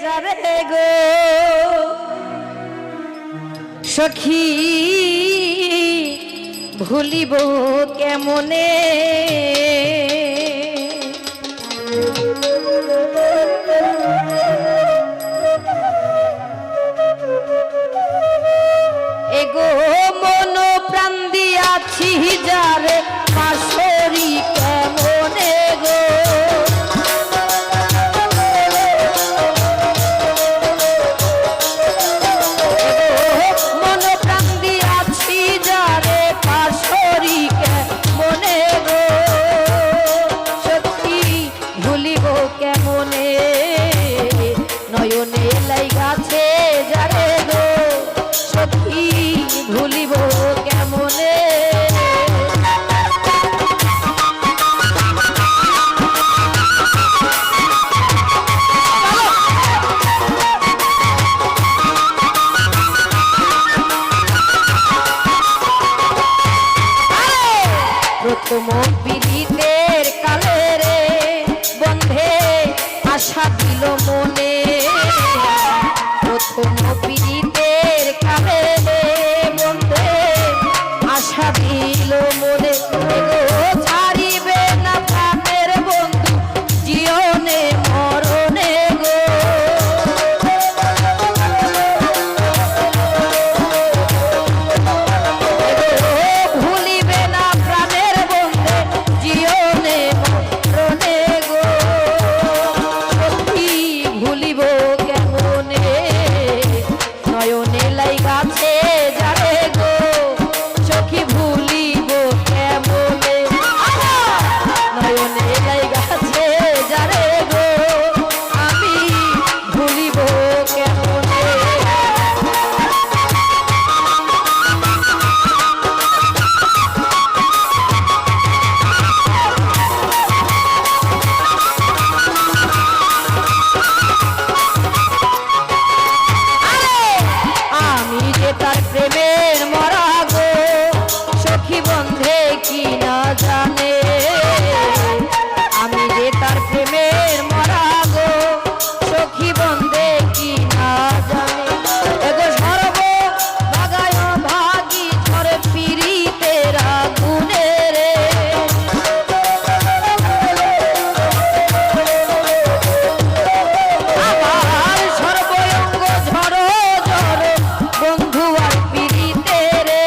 যাবে গো সখী ভুলিব কেমনে এগো মন প্রাণ দিয়াছি যারে পাশরি কেমনে গো ভুলিব কেমনে প্রথম পীড়িতের কালে রে বন্ধে আশা দিল মনে প্রথম পীড়িতের কালে রে বন্ধে আশা দিল মনে ছাড়িবে না প্রাণের বন্ধু জীবনে মরণে গো ভুলিবে না প্রাণের বন্ধে জীবনে মরণে গো সত্যি ভুলিব কেমনে নয়নে লাইগাছে যারে গো সখী ভুলিব কেমনে নয়নে লাইগাছে যারে গো আমি ভুলিব কেমনে আমি যে তার প্রেমের মরা গো সখী বন্ধে কি না জানে আমি যে তার প্রেমের মরা গো সখী বন্ধে কি না জানে এগো সর্ব ভাগায় ভাগি ঝরে পীড়িতের আগুনে রে আমার সর্বঙ্গ ঝরো ঝরো বন্ধু আর পীড়িতে রে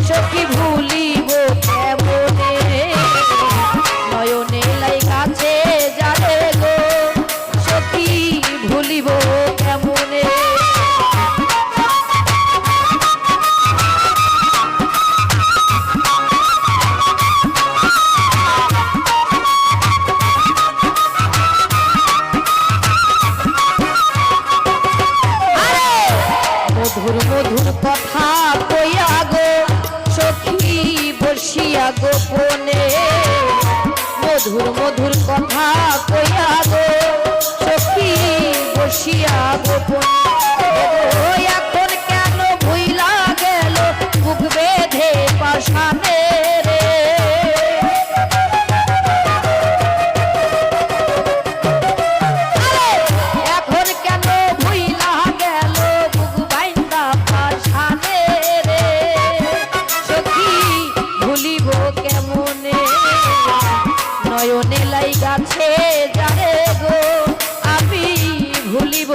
সখী ভুলিব কেমনে নয়নে লাইগাছে যারে গো সখী ভুলিব কেমনে মধুর মধুর কথা কইয়া গো সখী বসিয়া গোপনে মধুর মধুর কথা কইয়া গো সখী বসিয়া গোপনে এখন কেন ভুইলা গেল বুক বেঁধে পাশানে রে এখন কেন ভুইলা গেল বুক বাইন্দা পাশানে রে সখী ভুলিব কেমনে নয়নে লাইগাছে যারে গো আমি ভুলিব